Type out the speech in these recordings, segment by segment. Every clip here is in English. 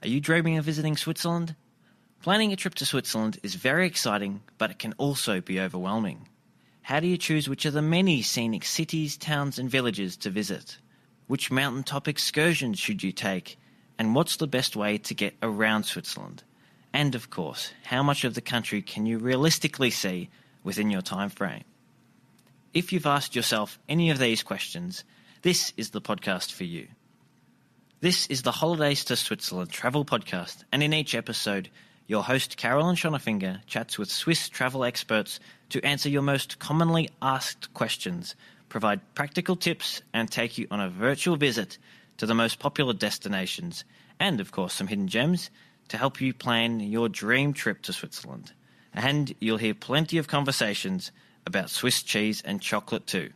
Are you dreaming of visiting Switzerland? Planning a trip to Switzerland is very exciting, but it can also be overwhelming. How do you choose which of the many scenic cities, towns and villages to visit? Which mountaintop excursions should you take? And what's the best way to get around Switzerland? And of course, how much of the country can you realistically see within your time frame? If you've asked yourself any of these questions, this is the podcast for you. This is the Holidays to Switzerland travel podcast, and in each episode, your host Carolyn Schonnefinger chats with Swiss travel experts to answer your most commonly asked questions, provide practical tips, and take you on a virtual visit to the most popular destinations, and of course some hidden gems to help you plan your dream trip to Switzerland. And you'll hear plenty of conversations about Swiss cheese and chocolate too.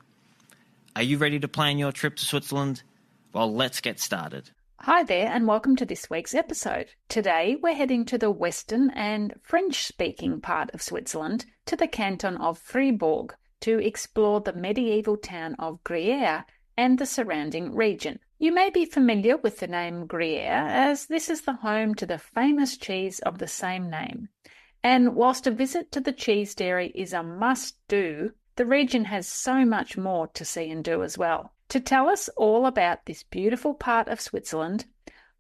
Are you ready to plan your trip to Switzerland? Well, let's get started. Hi there and welcome to this week's episode. Today we're heading to the western and French-speaking part of Switzerland, to the canton of Fribourg, to explore the medieval town of Gruyère and the surrounding region. You may be familiar with the name Gruyère, as this is the home to the famous cheese of the same name. And whilst a visit to the cheese dairy is a must-do, the region has so much more to see and do as well. To tell us all about this beautiful part of Switzerland,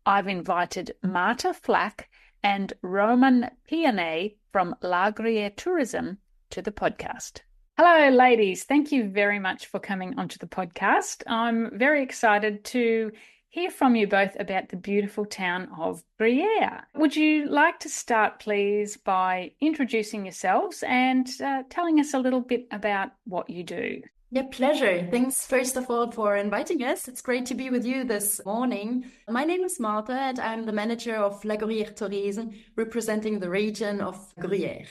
I've invited Marta Flack and Roman Pianet from La Gruyère Tourism to the podcast. Hello, ladies. Thank you very much for coming onto the podcast. I'm very excited to hear from you both about the beautiful town of Gruyère. Would you like to start, please, by introducing yourselves and telling us a little bit about what you do? Yeah, pleasure. Thanks, first of all, for inviting us. It's great to be with you this morning. My name is Marta, and I'm the manager of La Gruyère Tourism, representing the region of Gruyère.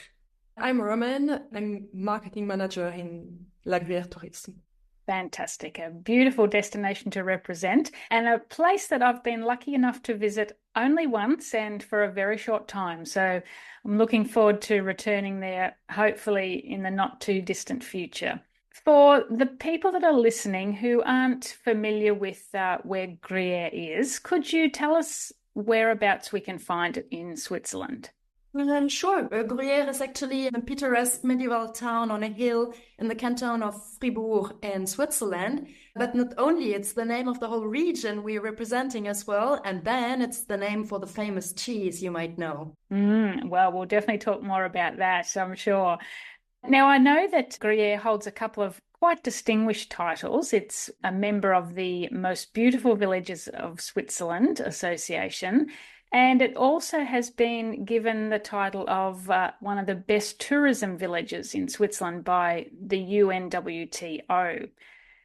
I'm Roman. I'm marketing manager in La Gruyère Tourism. Fantastic. A beautiful destination to represent, and a place that I've been lucky enough to visit only once and for a very short time. So I'm looking forward to returning there, hopefully in the not too distant future. For the people that are listening who aren't familiar with where Gruyère is, could you tell us whereabouts we can find it in Switzerland? Sure. Gruyère is actually a picturesque medieval town on a hill in the canton of Fribourg in Switzerland. But not only, it's the name of the whole region we're representing as well. And then it's the name for the famous cheese you might know. Well, we'll definitely talk more about that, I'm sure. Now, I know that Gruyère holds a couple of quite distinguished titles. It's a member of the Most Beautiful Villages of Switzerland Association, and it also has been given the title of one of the best tourism villages in Switzerland by the UNWTO.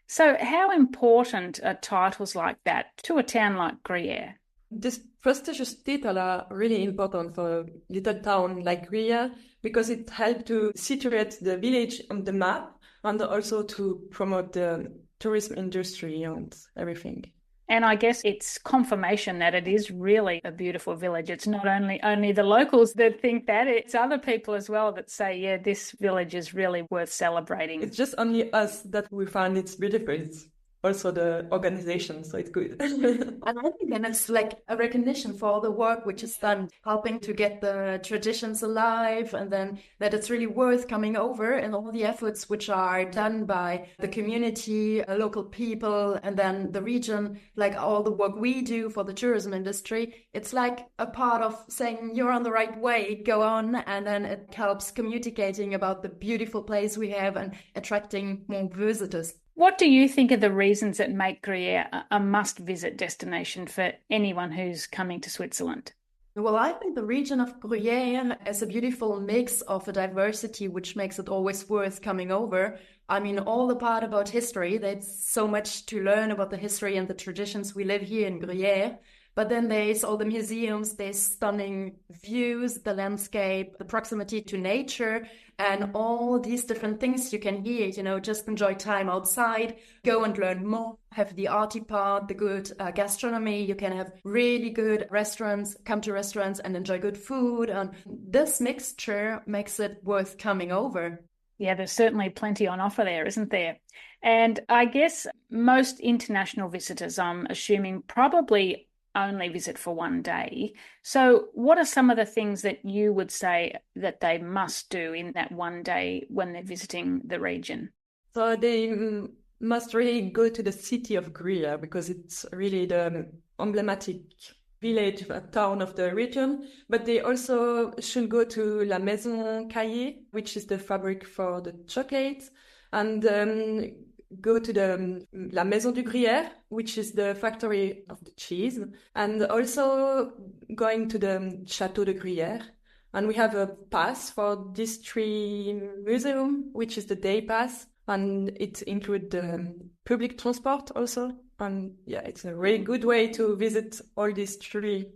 So how important are titles like that to a town like Gruyère? These prestigious titles are really important for a little town like Gruyère because it helps to situate the village on the map and also to promote the tourism industry and everything. And I guess it's confirmation that it is really a beautiful village. It's not only the locals that think that, it's other people as well that say, yeah, this village is really worth celebrating. It's just only us that we find it's beautiful. It's also the organization, so it's good. And I think then it's like a recognition for all the work which is done, helping to get the traditions alive, and then that it's really worth coming over, and all the efforts which are done by the community, local people, and then the region, like all the work we do for the tourism industry. It's like a part of saying you're on the right way, go on, and then it helps communicating about the beautiful place we have and attracting more visitors. What do you think are the reasons that make Gruyère a must-visit destination for anyone who's coming to Switzerland? Well, I think the region of Gruyère is a beautiful mix of a diversity which makes it always worth coming over. I mean, all the part about history, there's so much to learn about the history and the traditions we live here in Gruyère. But then there's all the museums, there's stunning views, the landscape, the proximity to nature, and all these different things you can hear, just enjoy time outside, go and learn more, have the arty part, the good gastronomy. You can have really good restaurants, come to restaurants and enjoy good food. And this mixture makes it worth coming over. Yeah, there's certainly plenty on offer there, isn't there? And I guess most international visitors, I'm assuming, probably only visit for one day. So what are some of the things that you would say that they must do in that one day when they're visiting the region? So they must really go to the city of Gruye because it's really the emblematic village, town of the region. But they also should go to La Maison Cailler, which is the fabric for the chocolates, and go to the La Maison du Gruyère, which is the factory of the cheese, and also going to the Château de Gruyères. And we have a pass for these three museums, which is the day pass, and it includes public transport also. And yeah, it's a really good way to visit all these three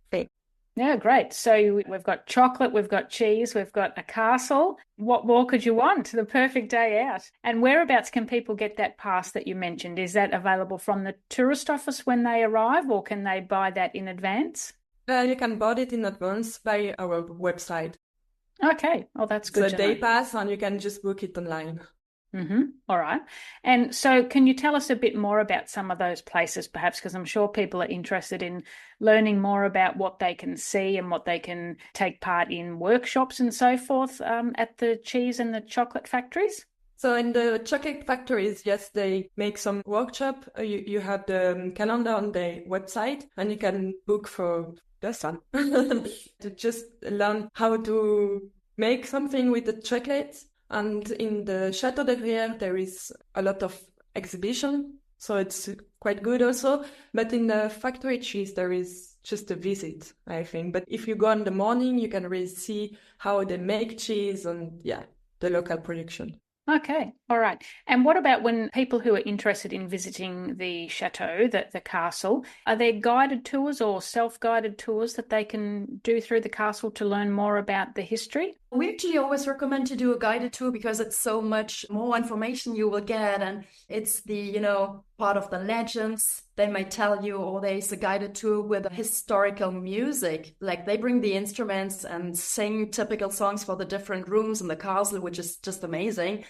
things. Yeah, great. So we've got chocolate, we've got cheese, we've got a castle. What more could you want? The perfect day out. And whereabouts can people get that pass that you mentioned? Is that available from the tourist office when they arrive, or can they buy that in advance? You can buy it in advance by our website. Okay. Oh, that's good. It's a day pass, and you can just book it online. All right. And so can you tell us a bit more about some of those places, perhaps, because I'm sure people are interested in learning more about what they can see and what they can take part in workshops and so forth at the cheese and the chocolate factories? So in the chocolate factories, yes, they make some workshop. You have the calendar on their website, and you can book for the sun to just learn how to make something with the chocolate. And in the Château de Gruyère, there is a lot of exhibition, so it's quite good also. But in the factory cheese, there is just a visit, I think. But if you go in the morning, you can really see how they make cheese and, yeah, the local production. Okay, all right. And what about when people who are interested in visiting the chateau, the castle, are there guided tours or self-guided tours that they can do through the castle to learn more about the history? We actually always recommend to do a guided tour because it's so much more information you will get, and it's the, part of the legends they might tell you, or there's a guided tour with historical music. Like they bring the instruments and sing typical songs for the different rooms in the castle, which is just amazing.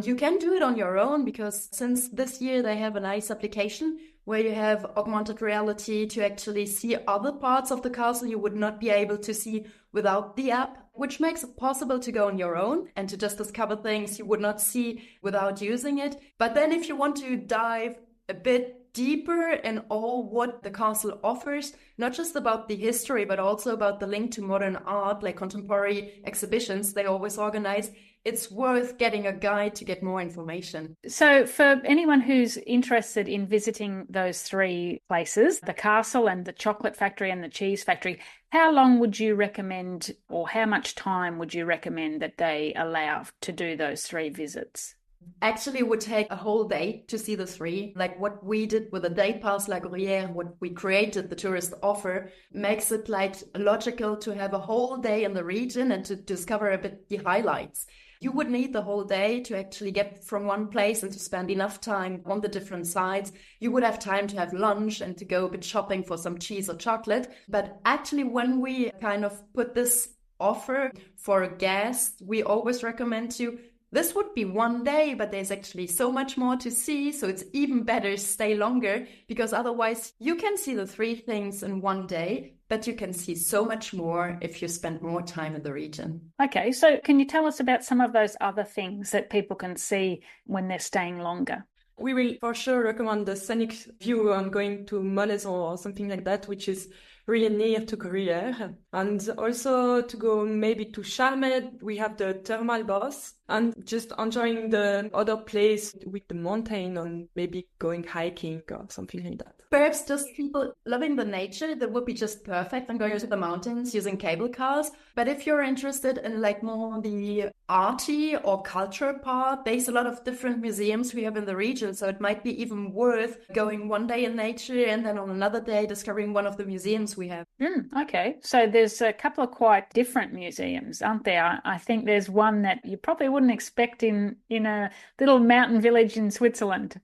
You can do it on your own because since this year they have a nice application where you have augmented reality to actually see other parts of the castle you would not be able to see without the app, which makes it possible to go on your own and to just discover things you would not see without using it. But then if you want to dive a bit deeper in all what the castle offers, not just about the history, but also about the link to modern art, like contemporary exhibitions they always organize, it's worth getting a guide to get more information. So for anyone who's interested in visiting those three places, the castle and the chocolate factory and the cheese factory, how long would you recommend, or how much time would you recommend that they allow to do those three visits? Actually, it would take a whole day to see the three. Like what we did with the day pass La Gruyère, what we created, the tourist offer, makes it like logical to have a whole day in the region and to discover a bit the highlights. You would need the whole day to actually get from one place and to spend enough time on the different sides. You would have time to have lunch and to go a bit shopping for some cheese or chocolate. But actually, when we kind of put this offer for a guest, we always recommend to this would be one day, but there's actually so much more to see. So it's even better stay longer because otherwise you can see the three things in one day, but you can see so much more if you spend more time in the region. Okay, so can you tell us about some of those other things that people can see when they're staying longer? We will for sure recommend the scenic view on going to Monaison or something like that, which is really near to Gruyère. And also to go maybe to Charmed, we have the thermal baths, and just enjoying the other place with the mountain and maybe going hiking or something like that. Perhaps just people loving the nature, that would be just perfect, and going to the mountains using cable cars. But if you're interested in like more the arty or culture part, there's a lot of different museums we have in the region. So it might be even worth going one day in nature and then on another day discovering one of the museums we have. Okay, so there's a couple of quite different museums, aren't there? I think there's one that you probably wouldn't expect in a little mountain village in Switzerland.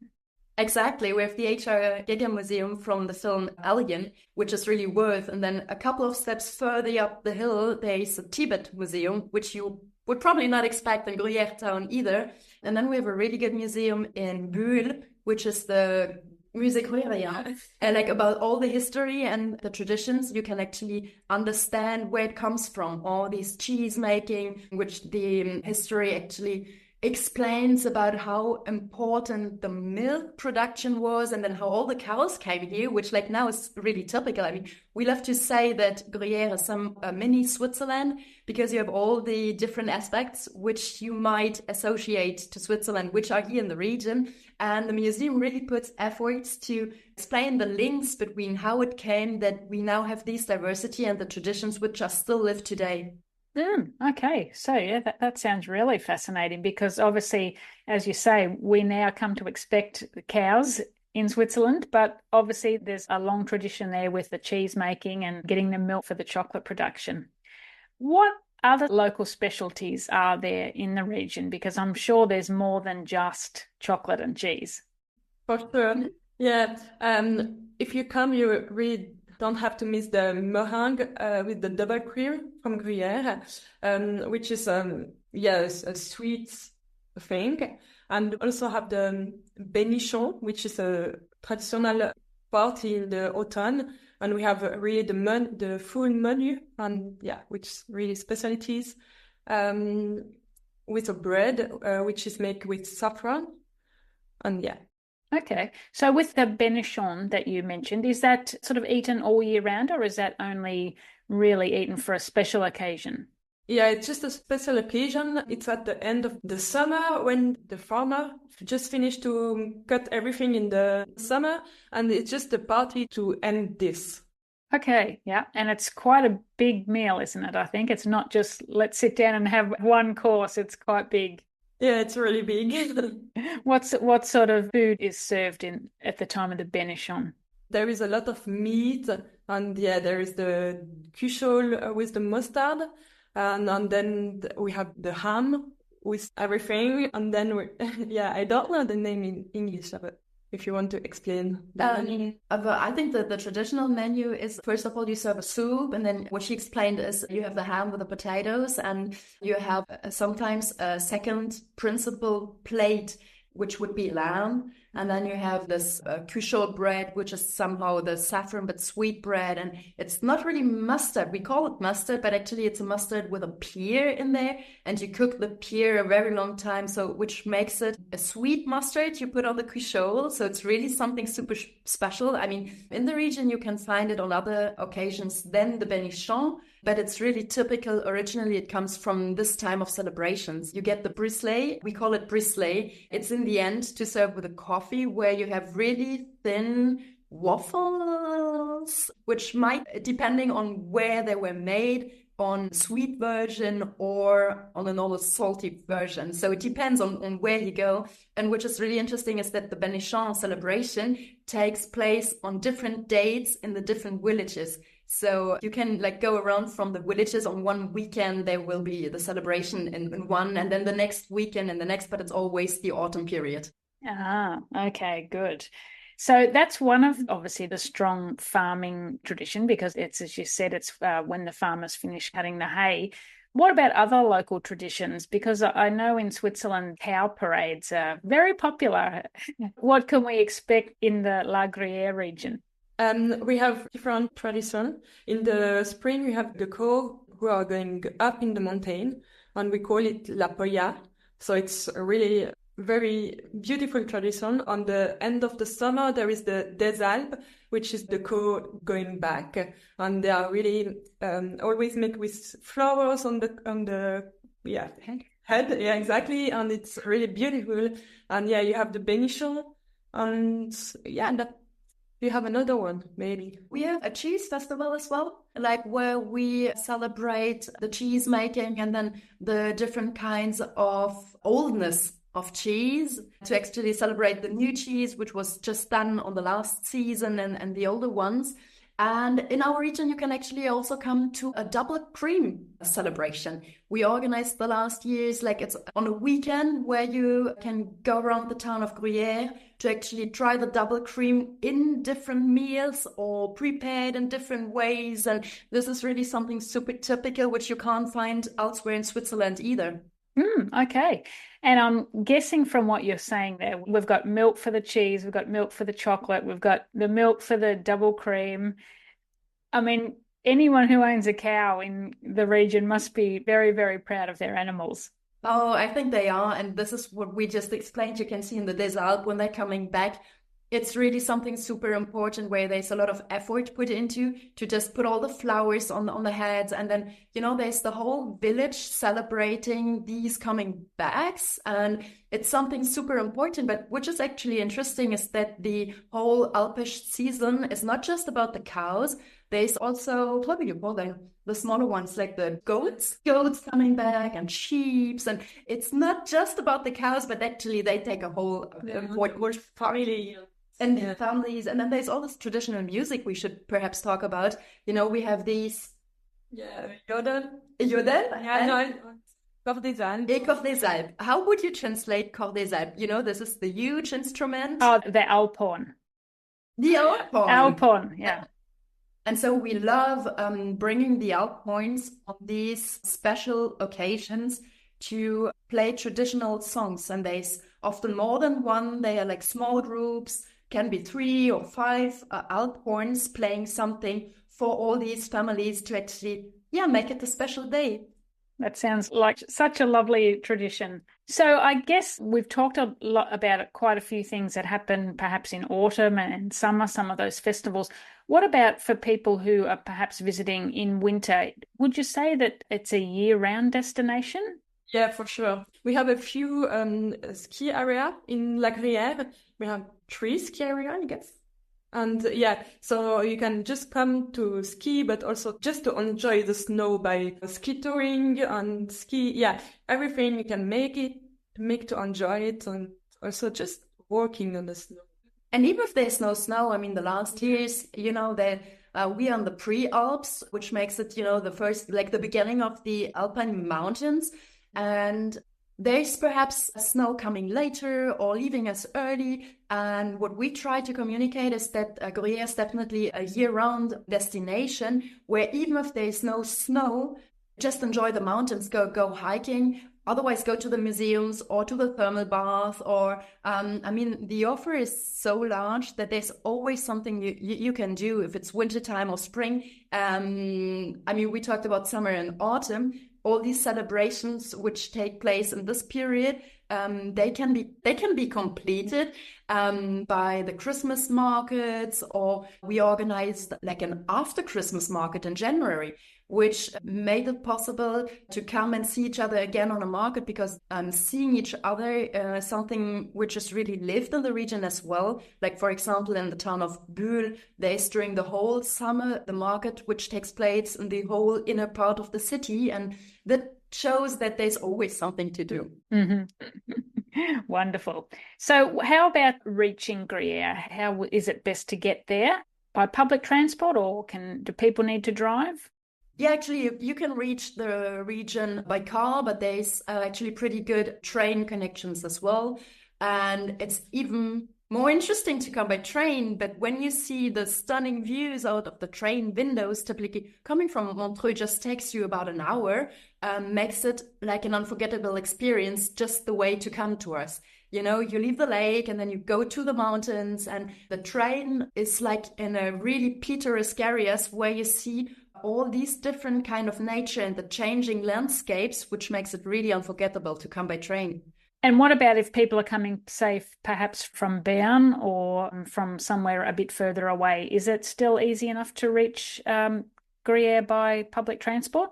Exactly. We have the H.R. Giger Museum from the film Alien, which is really worth. And then a couple of steps further up the hill, there's a Tibet Museum, which you would probably not expect in Gruyère town either. And then we have a really good museum in Bulle, which is the Music Gruyère, yeah. And like about all the history and the traditions, you can actually understand where it comes from. All these cheese making, which the history actually explains about how important the milk production was, and then how all the cows came here, which like now is really typical. I mean, we love to say that Gruyère is some mini Switzerland, because you have all the different aspects which you might associate to Switzerland, which are here in the region. And the museum really puts efforts to explain the links between how it came that we now have this diversity and the traditions which are still lived today. Okay, so yeah, that sounds really fascinating, because obviously, as you say, we now come to expect cows in Switzerland, but obviously there's a long tradition there with the cheese making and getting the milk for the chocolate production. What other local specialties are there in the region? Because I'm sure there's more than just chocolate and cheese. For sure. Yeah. If you come, you really don't have to miss the meringue with the double cream from Gruyère, which is a sweet thing. And also have the bénichon, which is a traditional party in the autumn. And we have really the full menu, and which really specialties, with a bread which is made with saffron, and yeah. Okay, so with the bénichon that you mentioned, is that sort of eaten all year round, or is that only really eaten for a special occasion? Yeah, it's just a special occasion. It's at the end of the summer when the farmer just finished to cut everything in the summer, and it's just a party to end this. Okay, yeah, and it's quite a big meal, isn't it? I think it's not just let's sit down and have one course. It's quite big. Yeah, it's really big. What sort of food is served at the time of the bénichon? There is a lot of meat, and there is the cuchol with the mustard, and then we have the ham with everything, and then I don't know the name in English, but if you want to explain. I think that the traditional menu is, first of all, you serve a soup, and then what she explained is you have the ham with the potatoes, and you have sometimes a second principal plate, which would be lamb. And then you have this cuchol bread, which is somehow the saffron but sweet bread. And it's not really mustard. We call it mustard, but actually it's a mustard with a pear in there. And you cook the pear a very long time, so which makes it a sweet mustard you put on the cuchol. So it's really something super special. I mean, in the region, you can find it on other occasions than the bénichon, but it's really typical. Originally, it comes from this time of celebrations. You get the brislet. We call it brislet. It's in the end to serve with a coffee, where you have really thin waffles, which might, depending on where they were made, on sweet version or on a normal salty version. So it depends on where you go. And which is really interesting is that the bénichon celebration takes place on different dates in the different villages. So you can go around from the villages. On one weekend, there will be the celebration in one, and then the next weekend and the next, but it's always the autumn period. Ah, okay, good. So that's one of, obviously, the strong farming tradition, because it's, as you said, it's when the farmers finish cutting the hay. What about other local traditions? Because I know in Switzerland, cow parades are very popular. What can we expect in the La Gruyère region? We have different traditions. In the spring, we have the cow who are going up in the mountain, and we call it La Poya. So it's a really very beautiful tradition. On the end of the summer, there is the Des Alpes, which is the cow going back, and they are really always made with flowers on the head. Yeah, exactly, and it's really beautiful. And you have the bénichon, and that. You have another one, maybe? We have a cheese festival as well, where we celebrate the cheese making and then the different kinds of oldness of cheese, to actually celebrate the new cheese, which was just done on the last season, and the older ones. And in our region, you can actually also come to a double cream celebration. We organized the last years, it's on a weekend where you can go around the town of Gruyère to actually try the double cream in different meals or prepared in different ways. And this is really something super typical, which you can't find elsewhere in Switzerland either. Okay. And I'm guessing from what you're saying there, we've got milk for the cheese, we've got milk for the chocolate, we've got the milk for the double cream. I mean, anyone who owns a cow in the region must be very, very proud of their animals. Oh, I think they are. And this is what we just explained. You can see in the Des Alpes when they're coming back. It's really something super important where there's a lot of effort put into to just put all the flowers on the heads. And then, there's the whole village celebrating these coming backs. And it's something super important. But which is actually interesting is that the whole Alpish season is not just about the cows. There's also, what do you call them? The smaller ones, like the goats coming back and sheep. And it's not just about the cows, but actually they take a whole family. And the families, and then there's all this traditional music we should perhaps talk about. We have these... Yodel. Cor des Alpes. How would you translate Cor des Alpes? This is the huge instrument. Oh, the Alphorn. The Alphorn. Alphorn, yeah. And so we love bringing the Alphorns on these special occasions to play traditional songs. And there's often more than one. They are like small groups, can be 3 or 5 Alphorns playing something for all these families to actually, make it a special day. That sounds like such a lovely tradition. So I guess we've talked a lot about quite a few things that happen perhaps in autumn and summer, some of those festivals. What about for people who are perhaps visiting in winter? Would you say that it's a year-round destination? Yeah, for sure. We have a few ski area in La Gruyère. We have 3 ski areas, I guess. And so you can just come to ski, but also just to enjoy the snow by ski touring and ski. Yeah, everything you can make to enjoy it, and also just walking on the snow. And even if there's no snow, I mean, the last years, we are on the pre-Alps, which makes it, the first, like the beginning of the Alpine mountains. And there's perhaps snow coming later or leaving us early. And what we try to communicate is that Gruyère is definitely a year-round destination where even if there's no snow, just enjoy the mountains, go hiking. Otherwise, go to the museums or to the thermal bath. Or, the offer is so large that there's always something you can do if it's wintertime or spring. We talked about summer and autumn. All these celebrations which take place in this period, they can be completed by the Christmas markets, or we organized like an after Christmas market in January, which made it possible to come and see each other again on a market, because seeing each other something which is really lived in the region as well. Like, for example, in the town of Buhl, there's during the whole summer the market which takes place in the whole inner part of the city, and that shows that there's always something to do. Mm-hmm. Wonderful. So how about reaching Gruyere? How is it best to get there? By public transport, or do people need to drive? Yeah, actually, you can reach the region by car, but there's actually pretty good train connections as well. And it's even more interesting to come by train, but when you see the stunning views out of the train windows, typically coming from Montreux just takes you about an hour, makes it like an unforgettable experience, just the way to come to us. You leave the lake and then you go to the mountains, and the train is like in a really picturesque areas where you see all these different kind of nature and the changing landscapes, which makes it really unforgettable to come by train. And what about if people are coming, say, perhaps from Bern or from somewhere a bit further away? Is it still easy enough to reach Gruyere by public transport?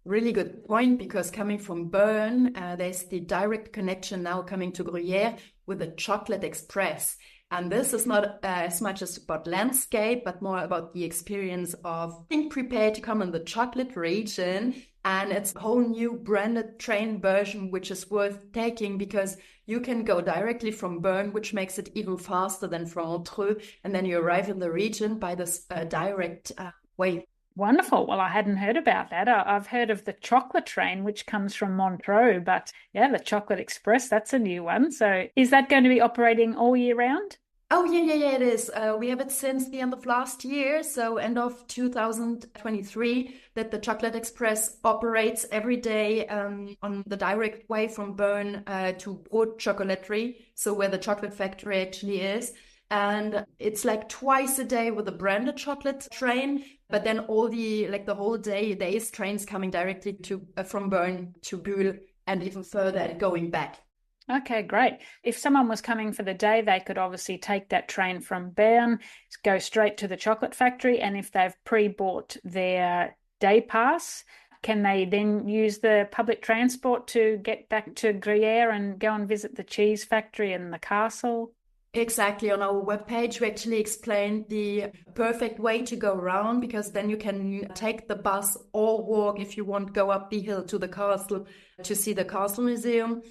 Really good point, because coming from Bern, there's the direct connection now coming to Gruyere with the Chocolate Express. And this is not as much as about landscape, but more about the experience of being prepared to come in the chocolate region. And it's a whole new branded train version, which is worth taking, because you can go directly from Bern, which makes it even faster than from Montreux. And then you arrive in the region by this direct way. Wonderful. Well, I hadn't heard about that. I've heard of the chocolate train, which comes from Montreux, but the Chocolate Express, that's a new one. So is that going to be operating all year round? Oh, yeah, it is. We have it since the end of last year, so end of 2023, that the Chocolate Express operates every day on the direct way from Bern to Brot Chocolaterie, so where the chocolate factory actually is. And it's like twice a day with a branded chocolate train, but then all the whole day, there is trains coming directly to from Bern to Bühl and even further and going back. Okay, great. If someone was coming for the day, they could obviously take that train from Bern, go straight to the chocolate factory, and if they've pre-bought their day pass, can they then use the public transport to get back to Gruyère and go and visit the cheese factory and the castle? Exactly. On our webpage, we actually explained the perfect way to go around, because then you can take the bus or walk if you want, go up the hill to the castle to see the castle museum.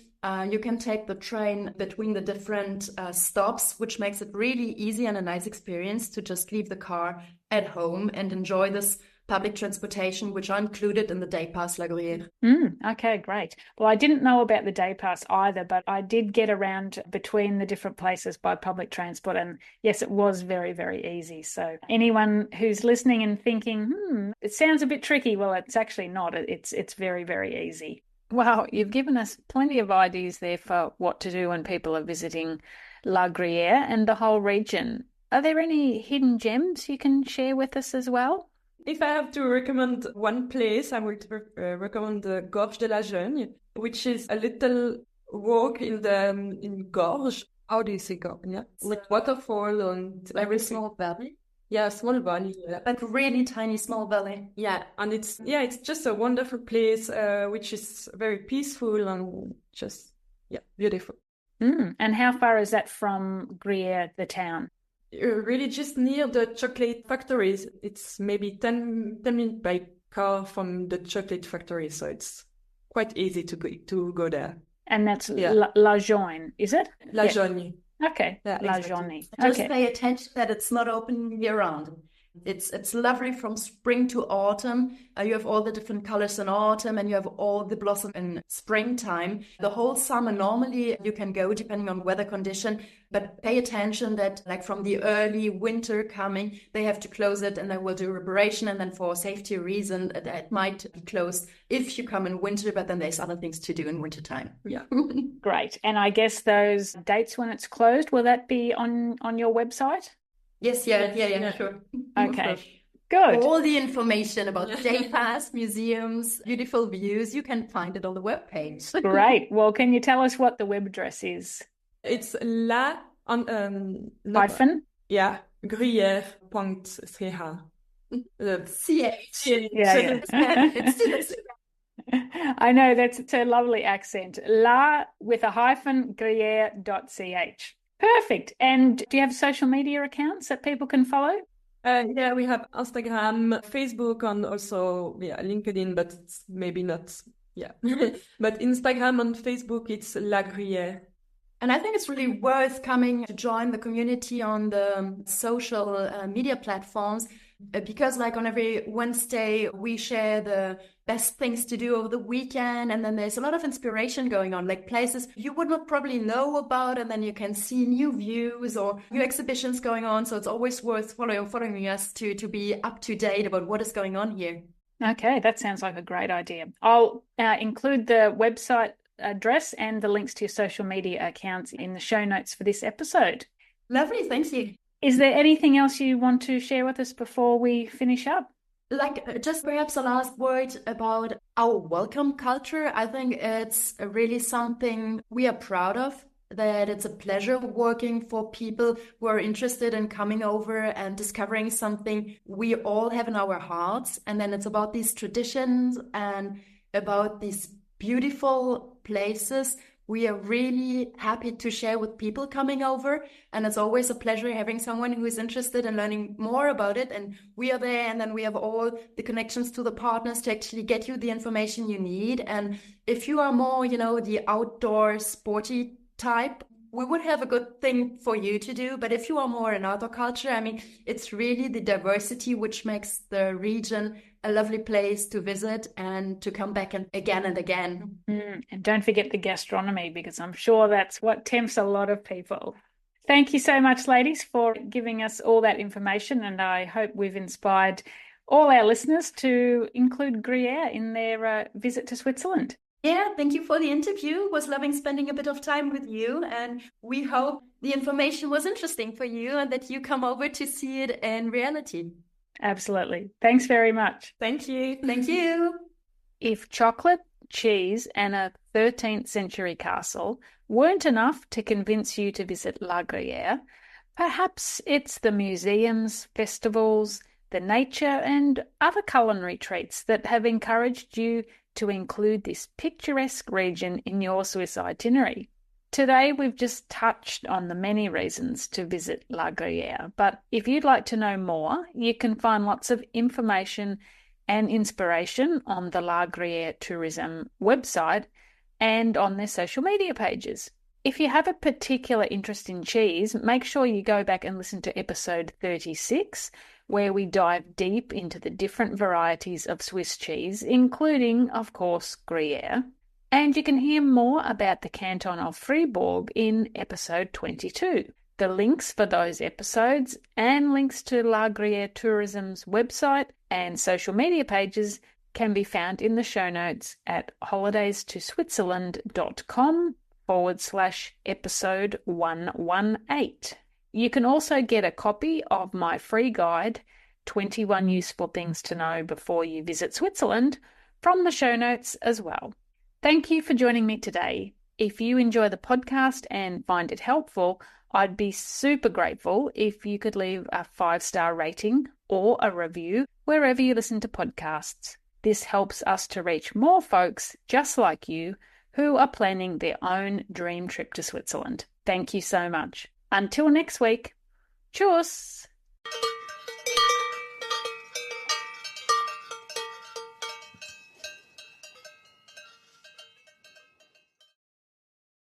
You can take the train between the different stops, which makes it really easy and a nice experience to just leave the car at home and enjoy this public transportation, which are included in the Day Pass La Gruyère. Okay, great. Well, I didn't know about the day pass either, but I did get around between the different places by public transport. And yes, it was very, very easy. So anyone who's listening and thinking, it sounds a bit tricky, well, it's actually not. It's very, very easy. Wow, you've given us plenty of ideas there for what to do when people are visiting La Gruyère and the whole region. Are there any hidden gems you can share with us as well? If I have to recommend one place, I would recommend the Gorge de la Jeune, which is a little walk in Gorge. How do you say Gorge? Yeah, like waterfall and Very small valley. Yeah, small valley. Yeah. But really tiny small valley. Yeah, and it's just a wonderful place, which is very peaceful and just beautiful. And how far is that from Gruyère, the town? Really just near the chocolate factories. It's maybe 10 minutes by car from the chocolate factory, so it's quite easy to go there. And that's La Jeune, is it? La Jeune. Okay, yeah, La exactly. Jeune. Just pay attention that it's not open year-round. It's lovely from spring to autumn. You have all the different colors in autumn, and you have all the blossom in springtime. The whole summer, normally you can go depending on weather condition, but pay attention that like from the early winter coming, they have to close it and they will do reparation. And then for safety reason, it might be closed if you come in winter, but then there's other things to do in wintertime. Yeah. Great. And I guess those dates when it's closed, will that be on your website? Yes, yeah, sure. Okay, good. All the information about day pass, museums, beautiful views, you can find it on the webpage. Great. Well, can you tell us what the web address is? It's la hyphen? Yeah, gruyère.ch. CH. Yeah. It's I know, it's a lovely accent. La with a hyphen, gruyère.ch. Perfect. And do you have social media accounts that people can follow? Yeah, we have Instagram, Facebook, and also LinkedIn, but it's maybe not. Yeah, but Instagram and Facebook, it's La Gruyère. And I think it's really worth coming to join the community on the social media platforms, because like on every Wednesday, we share the best things to do over the weekend. And then there's a lot of inspiration going on, like places you would not probably know about. And then you can see new views or new exhibitions going on. So it's always worth following us to be up to date about what is going on here. Okay, that sounds like a great idea. I'll include the website address and the links to your social media accounts in the show notes for this episode. Lovely, thank you. Is there anything else you want to share with us before we finish up? Like just perhaps a last word about our welcome culture. I think it's really something we are proud of, that it's a pleasure working for people who are interested in coming over and discovering something we all have in our hearts. And then it's about these traditions and about these beautiful places we are really happy to share with people coming over. And it's always a pleasure having someone who is interested in learning more about it. And we are there, and then we have all the connections to the partners to actually get you the information you need. And if you are more, the outdoor sporty type, we would have a good thing for you to do. But if you are more in outdoor culture, it's really the diversity which makes the region a lovely place to visit and to come back again and again. And don't forget the gastronomy, because I'm sure that's what tempts a lot of people. Thank you so much, ladies, for giving us all that information, and I hope we've inspired all our listeners to include Gruyere in their visit to Switzerland. Yeah, thank you for the interview. Was loving spending a bit of time with you, and we hope the information was interesting for you and that you come over to see it in reality. Absolutely. Thanks very much. Thank you. Thank you. If chocolate, cheese, and a 13th century castle weren't enough to convince you to visit La Gruyère, perhaps it's the museums, festivals, the nature, and other culinary treats that have encouraged you to include this picturesque region in your Swiss itinerary. Today, we've just touched on the many reasons to visit La Gruyère, but if you'd like to know more, you can find lots of information and inspiration on the La Gruyère Tourism website and on their social media pages. If you have a particular interest in cheese, make sure you go back and listen to episode 36, where we dive deep into the different varieties of Swiss cheese, including, of course, Gruyère. And you can hear more about the canton of Fribourg in episode 22. The links for those episodes and links to La Gruyère Tourism's website and social media pages can be found in the show notes at holidaystoswitzerland.com/episode 118. You can also get a copy of my free guide, 21 Useful Things to Know Before You Visit Switzerland, from the show notes as well. Thank you for joining me today. If you enjoy the podcast and find it helpful, I'd be super grateful if you could leave a 5-star rating or a review wherever you listen to podcasts. This helps us to reach more folks just like you who are planning their own dream trip to Switzerland. Thank you so much. Until next week, tschüss!